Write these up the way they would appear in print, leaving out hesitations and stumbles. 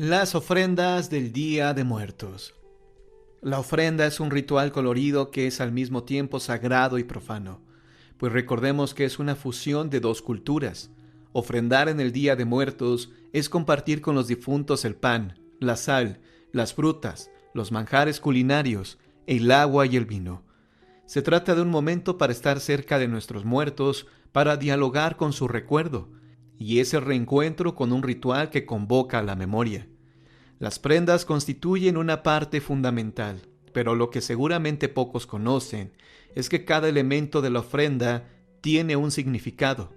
Las ofrendas del Día de Muertos. La ofrenda es un ritual colorido que es al mismo tiempo sagrado y profano, pues recordemos que es una fusión de dos culturas. Ofrendar en el Día de Muertos es compartir con los difuntos el pan, la sal, las frutas, los manjares culinarios, el agua y el vino. Se trata de un momento para estar cerca de nuestros muertos, para dialogar con su recuerdo, y ese reencuentro con un ritual que convoca a la memoria. Las prendas constituyen una parte fundamental, pero lo que seguramente pocos conocen es que cada elemento de la ofrenda tiene un significado,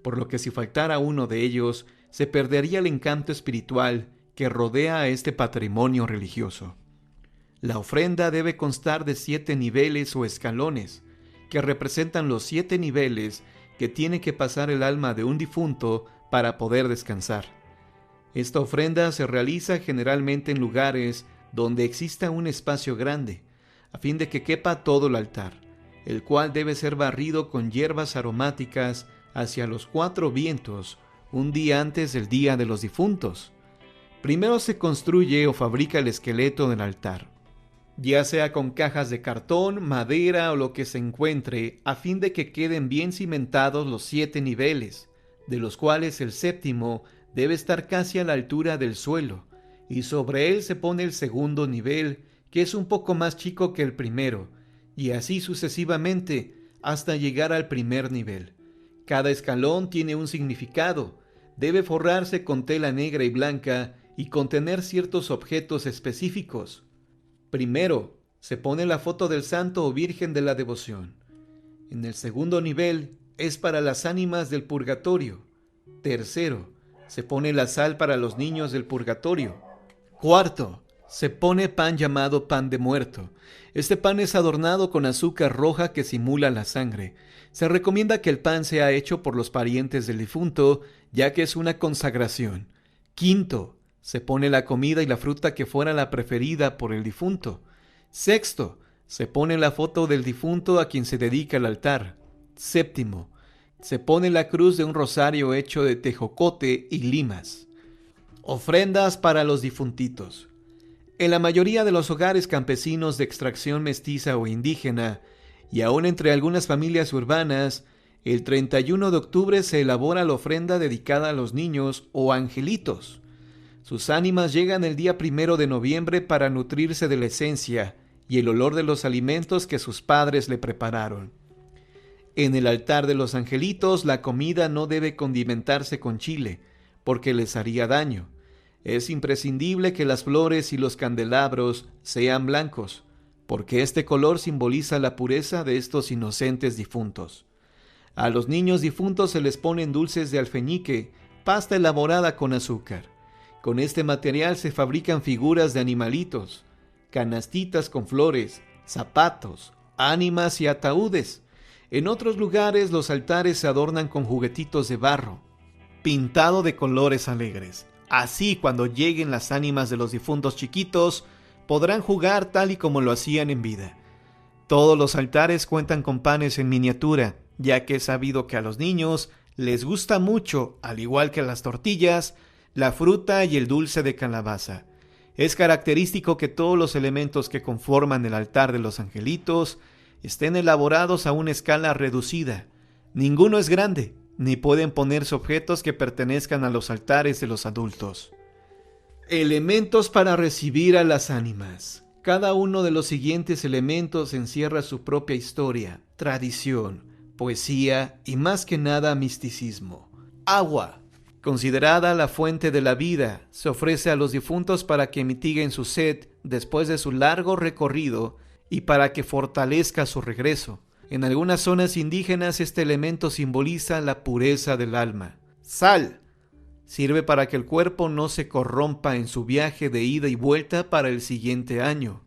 por lo que si faltara uno de ellos, se perdería el encanto espiritual que rodea a este patrimonio religioso. La ofrenda debe constar de 7 niveles o escalones, que representan los 7 niveles que tiene que pasar el alma de un difunto para poder descansar. Esta ofrenda se realiza generalmente en lugares donde exista un espacio grande, a fin de que quepa todo el altar, el cual debe ser barrido con hierbas aromáticas hacia los 4 vientos un día antes del Día de los Difuntos. Primero se construye o fabrica el esqueleto del altar, ya sea con cajas de cartón, madera o lo que se encuentre, a fin de que queden bien cimentados los 7 niveles, de los cuales el séptimo debe estar casi a la altura del suelo, y sobre él se pone el segundo nivel, que es un poco más chico que el primero, y así sucesivamente, hasta llegar al primer nivel. Cada escalón tiene un significado, debe forrarse con tela negra y blanca y contener ciertos objetos específicos. Primero, se pone la foto del santo o virgen de la devoción. En el segundo nivel es para las ánimas del purgatorio. Tercero, se pone la sal para los niños del purgatorio. Cuarto, se pone pan llamado pan de muerto. Este pan es adornado con azúcar roja que simula la sangre. Se recomienda que el pan sea hecho por los parientes del difunto, ya que es una consagración. Quinto, se pone la comida y la fruta que fuera la preferida por el difunto. Sexto, se pone la foto del difunto a quien se dedica el altar. Séptimo, se pone la cruz de un rosario hecho de tejocote y limas. Ofrendas para los difuntitos. En la mayoría de los hogares campesinos de extracción mestiza o indígena, y aún entre algunas familias urbanas, el 31 de octubre se elabora la ofrenda dedicada a los niños o angelitos. Sus ánimas llegan el día 1 de noviembre para nutrirse de la esencia y el olor de los alimentos que sus padres le prepararon. En el altar de los angelitos la comida no debe condimentarse con chile, porque les haría daño. Es imprescindible que las flores y los candelabros sean blancos, porque este color simboliza la pureza de estos inocentes difuntos. A los niños difuntos se les ponen dulces de alfeñique, pasta elaborada con azúcar. Con este material se fabrican figuras de animalitos, canastitas con flores, zapatos, ánimas y ataúdes. En otros lugares los altares se adornan con juguetitos de barro, pintado de colores alegres. Así, cuando lleguen las ánimas de los difuntos chiquitos, podrán jugar tal y como lo hacían en vida. Todos los altares cuentan con panes en miniatura, ya que es sabido que a los niños les gusta mucho, al igual que a las tortillas, la fruta y el dulce de calabaza. Es característico que todos los elementos que conforman el altar de los angelitos estén elaborados a una escala reducida. Ninguno es grande, ni pueden ponerse objetos que pertenezcan a los altares de los adultos. Elementos para recibir a las ánimas. Cada uno de los siguientes elementos encierra su propia historia, tradición, poesía y más que nada misticismo. Agua. Considerada la fuente de la vida, se ofrece a los difuntos para que mitiguen su sed después de su largo recorrido y para que fortalezca su regreso. En algunas zonas indígenas este elemento simboliza la pureza del alma. Sal. Sirve para que el cuerpo no se corrompa en su viaje de ida y vuelta para el siguiente año.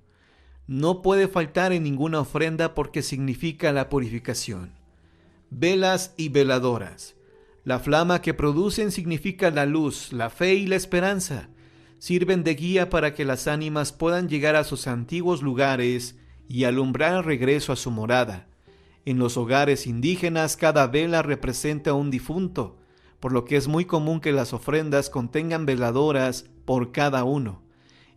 No puede faltar en ninguna ofrenda porque significa la purificación. Velas y veladoras. La flama que producen significa la luz, la fe y la esperanza. Sirven de guía para que las ánimas puedan llegar a sus antiguos lugares y alumbrar el regreso a su morada. En los hogares indígenas cada vela representa a un difunto, por lo que es muy común que las ofrendas contengan veladoras por cada uno,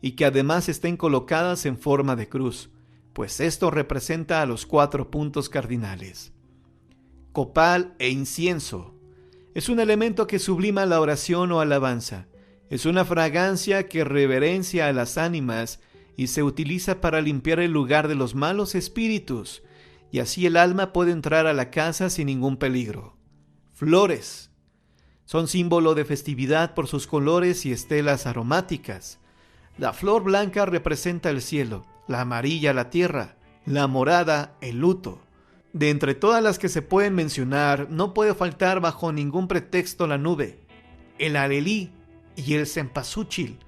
y que además estén colocadas en forma de cruz, pues esto representa a los 4 puntos cardinales. Copal e incienso. Es un elemento que sublima la oración o alabanza. Es una fragancia que reverencia a las ánimas y se utiliza para limpiar el lugar de los malos espíritus, y así el alma puede entrar a la casa sin ningún peligro. Flores. Son símbolo de festividad por sus colores y estelas aromáticas. La flor blanca representa el cielo, la amarilla la tierra, la morada el luto. De entre todas las que se pueden mencionar, no puede faltar bajo ningún pretexto la nube, el alelí y el cempasúchil,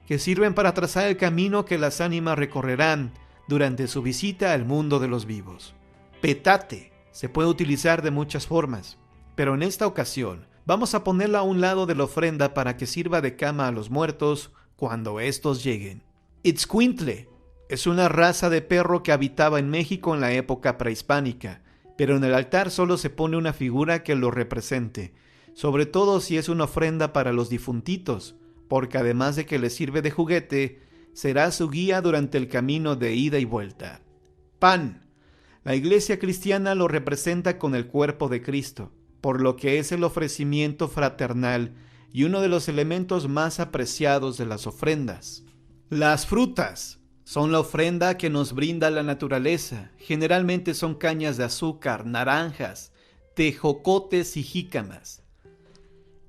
que sirven para trazar el camino que las ánimas recorrerán durante su visita al mundo de los vivos. Petate se puede utilizar de muchas formas, pero en esta ocasión vamos a ponerla a un lado de la ofrenda para que sirva de cama a los muertos cuando estos lleguen. Itzcuintle es una raza de perro que habitaba en México en la época prehispánica, pero en el altar solo se pone una figura que lo represente, sobre todo si es una ofrenda para los difuntitos, porque además de que le sirve de juguete, será su guía durante el camino de ida y vuelta. Pan. La iglesia cristiana lo representa con el cuerpo de Cristo, por lo que es el ofrecimiento fraternal y uno de los elementos más apreciados de las ofrendas. Las frutas son la ofrenda que nos brinda la naturaleza. Generalmente son cañas de azúcar, naranjas, tejocotes y jícamas.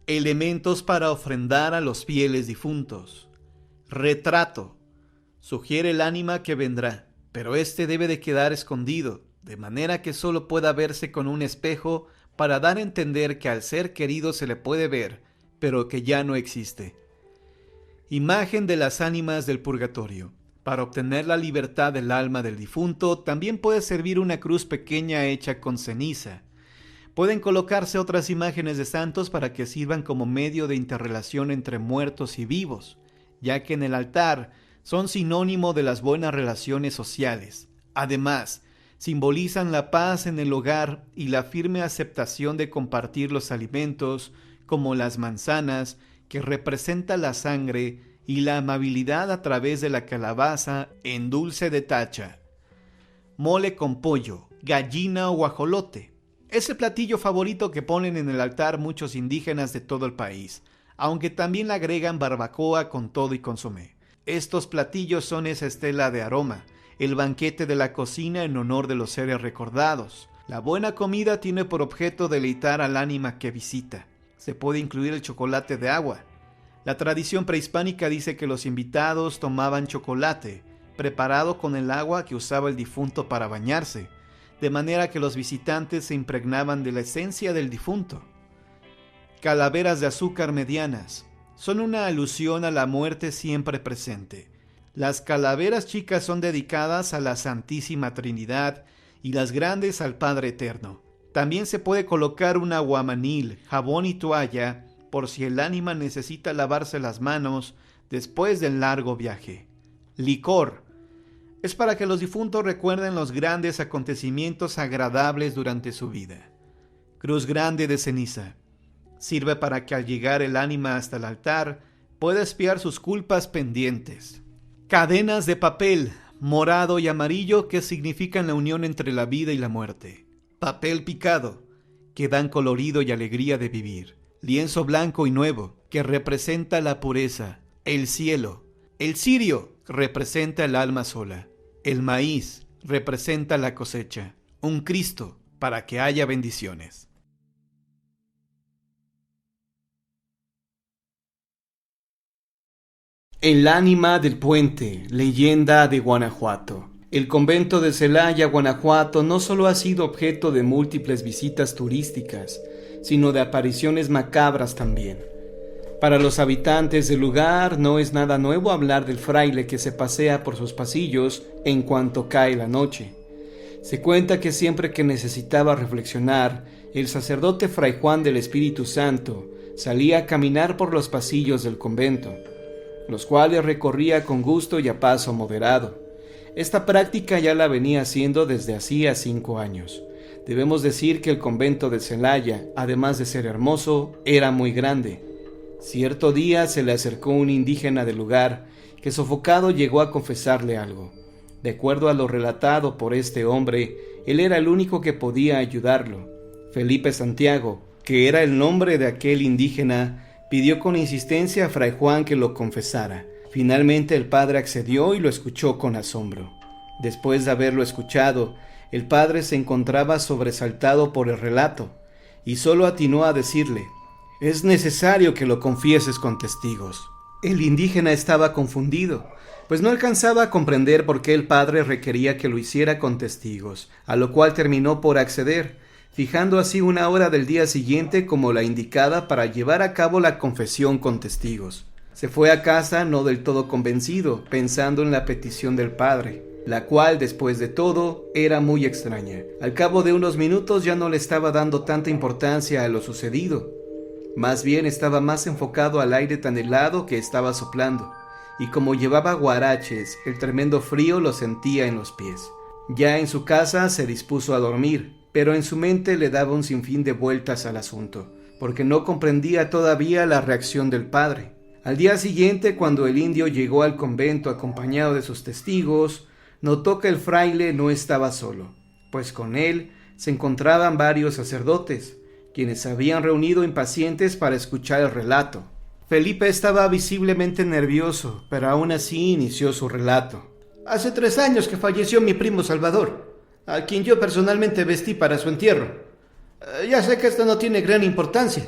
Elementos para ofrendar a los fieles difuntos. Retrato. Sugiere el ánima que vendrá, pero este debe de quedar escondido, de manera que solo pueda verse con un espejo para dar a entender que al ser querido se le puede ver, pero que ya no existe. Imagen de las ánimas del purgatorio. Para obtener la libertad del alma del difunto, también puede servir una cruz pequeña hecha con ceniza. Pueden colocarse otras imágenes de santos para que sirvan como medio de interrelación entre muertos y vivos, ya que en el altar son sinónimo de las buenas relaciones sociales. Además, simbolizan la paz en el hogar y la firme aceptación de compartir los alimentos, como las manzanas, que representa la sangre, y la amabilidad a través de la calabaza en dulce de tacha. Mole con pollo, gallina o guajolote. Es el platillo favorito que ponen en el altar muchos indígenas de todo el país, aunque también le agregan barbacoa con todo y consomé. Estos platillos son esa estela de aroma, el banquete de la cocina en honor de los seres recordados. La buena comida tiene por objeto deleitar al ánima que visita. Se puede incluir el chocolate de agua. La tradición prehispánica dice que los invitados tomaban chocolate, preparado con el agua que usaba el difunto para bañarse, de manera que los visitantes se impregnaban de la esencia del difunto. Calaveras de azúcar medianas son una alusión a la muerte siempre presente. Las calaveras chicas son dedicadas a la Santísima Trinidad y las grandes al Padre Eterno. También se puede colocar un aguamanil, jabón y toalla, por si el ánima necesita lavarse las manos después del largo viaje. Licor. Es para que los difuntos recuerden los grandes acontecimientos agradables durante su vida. Cruz grande de ceniza. Sirve para que al llegar el ánima hasta el altar pueda expiar sus culpas pendientes. Cadenas de papel, morado y amarillo, que significan la unión entre la vida y la muerte. Papel picado, que dan colorido y alegría de vivir. Lienzo blanco y nuevo, que representa la pureza, el cielo. El cirio representa el alma sola. El maíz representa la cosecha. Un Cristo para que haya bendiciones. El ánima del puente, leyenda de Guanajuato. El convento de Celaya, Guanajuato, no solo ha sido objeto de múltiples visitas turísticas, sino de apariciones macabras también. Para los habitantes del lugar no es nada nuevo hablar del fraile que se pasea por sus pasillos en cuanto cae la noche. Se cuenta que siempre que necesitaba reflexionar, el sacerdote Fray Juan del Espíritu Santo salía a caminar por los pasillos del convento, los cuales recorría con gusto y a paso moderado. Esta práctica ya la venía haciendo desde hacía 5 años, Debemos decir que el convento de Celaya, además de ser hermoso, era muy grande. Cierto día se le acercó un indígena del lugar que sofocado llegó a confesarle algo. De acuerdo a lo relatado por este hombre, él era el único que podía ayudarlo. Felipe Santiago, que era el nombre de aquel indígena, pidió con insistencia a Fray Juan que lo confesara. Finalmente el padre accedió y lo escuchó con asombro. Después de haberlo escuchado, el padre se encontraba sobresaltado por el relato, y solo atinó a decirle: «Es necesario que lo confieses con testigos». El indígena estaba confundido, pues no alcanzaba a comprender por qué el padre requería que lo hiciera con testigos, a lo cual terminó por acceder, fijando así una hora del día siguiente como la indicada para llevar a cabo la confesión con testigos. Se fue a casa no del todo convencido, pensando en la petición del padre, la cual, después de todo, era muy extraña. Al cabo de unos minutos ya no le estaba dando tanta importancia a lo sucedido. Más bien estaba más enfocado al aire tan helado que estaba soplando, y como llevaba guaraches, el tremendo frío lo sentía en los pies. Ya en su casa se dispuso a dormir, pero en su mente le daba un sinfín de vueltas al asunto, porque no comprendía todavía la reacción del padre. Al día siguiente, cuando el indio llegó al convento acompañado de sus testigos, notó que el fraile no estaba solo, pues con él se encontraban varios sacerdotes, quienes se habían reunido impacientes para escuchar el relato. Felipe estaba visiblemente nervioso, pero aún así inició su relato. «Hace 3 años que falleció mi primo Salvador, a quien yo personalmente vestí para su entierro. Ya sé que esto no tiene gran importancia.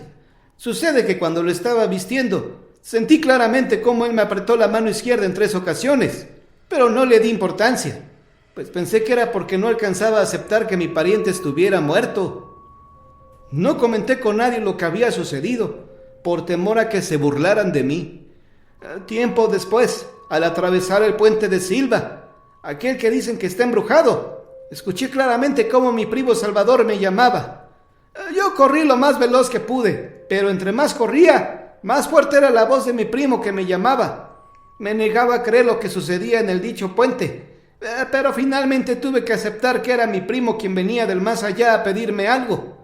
Sucede que cuando lo estaba vistiendo, sentí claramente cómo él me apretó la mano izquierda en 3 ocasiones, pero no le di importancia, pues pensé que era porque no alcanzaba a aceptar que mi pariente estuviera muerto. No comenté con nadie lo que había sucedido, por temor a que se burlaran de mí. Tiempo después, al atravesar el puente de Silva, aquel que dicen que está embrujado, escuché claramente cómo mi primo Salvador me llamaba. Yo corrí lo más veloz que pude, pero entre más corría, más fuerte era la voz de mi primo que me llamaba. Me negaba a creer lo que sucedía en el dicho puente, pero finalmente tuve que aceptar que era mi primo quien venía del más allá a pedirme algo.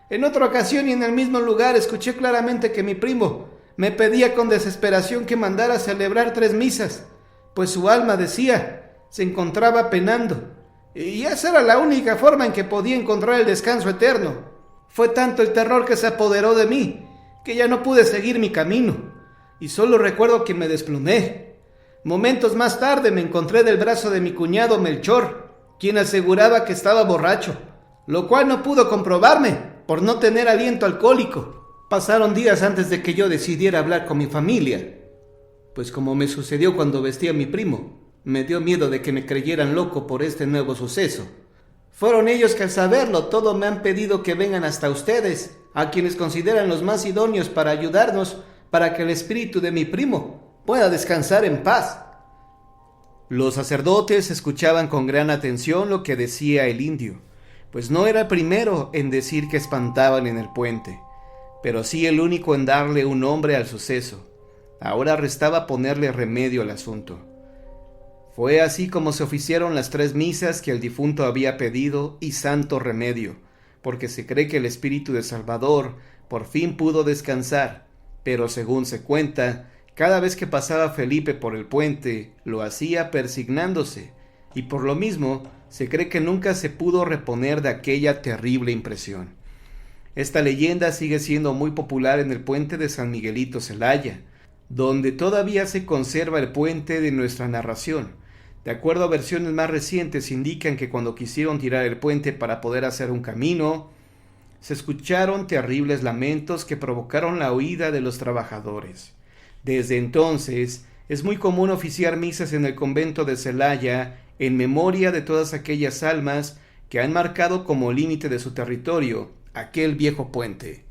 En otra ocasión y en el mismo lugar escuché claramente que mi primo me pedía con desesperación que mandara a celebrar 3 misas, pues su alma, decía, se encontraba penando, y esa era la única forma en que podía encontrar el descanso eterno. Fue tanto el terror que se apoderó de mí, que ya no pude seguir mi camino, y solo recuerdo que me desplomé. Momentos más tarde me encontré del brazo de mi cuñado Melchor, quien aseguraba que estaba borracho, lo cual no pudo comprobarme por no tener aliento alcohólico. Pasaron días antes de que yo decidiera hablar con mi familia, pues como me sucedió cuando vestí a mi primo, me dio miedo de que me creyeran loco por este nuevo suceso. Fueron ellos que al saberlo todo me han pedido que vengan hasta ustedes, a quienes consideran los más idóneos para ayudarnos, para que el espíritu de mi primo pueda descansar en paz». Los sacerdotes escuchaban con gran atención lo que decía el indio, pues no era el primero en decir que espantaban en el puente, pero sí el único en darle un nombre al suceso. Ahora restaba ponerle remedio al asunto. Fue así como se oficiaron las 3 misas que el difunto había pedido y santo remedio, porque se cree que el espíritu de Salvador por fin pudo descansar, pero según se cuenta, cada vez que pasaba Felipe por el puente, lo hacía persignándose, y por lo mismo se cree que nunca se pudo reponer de aquella terrible impresión. Esta leyenda sigue siendo muy popular en el puente de San Miguelito Celaya, donde todavía se conserva el puente de nuestra narración. De acuerdo a versiones más recientes, indican que cuando quisieron tirar el puente para poder hacer un camino, se escucharon terribles lamentos que provocaron la huida de los trabajadores. Desde entonces, es muy común oficiar misas en el convento de Celaya en memoria de todas aquellas almas que han marcado como límite de su territorio aquel viejo puente.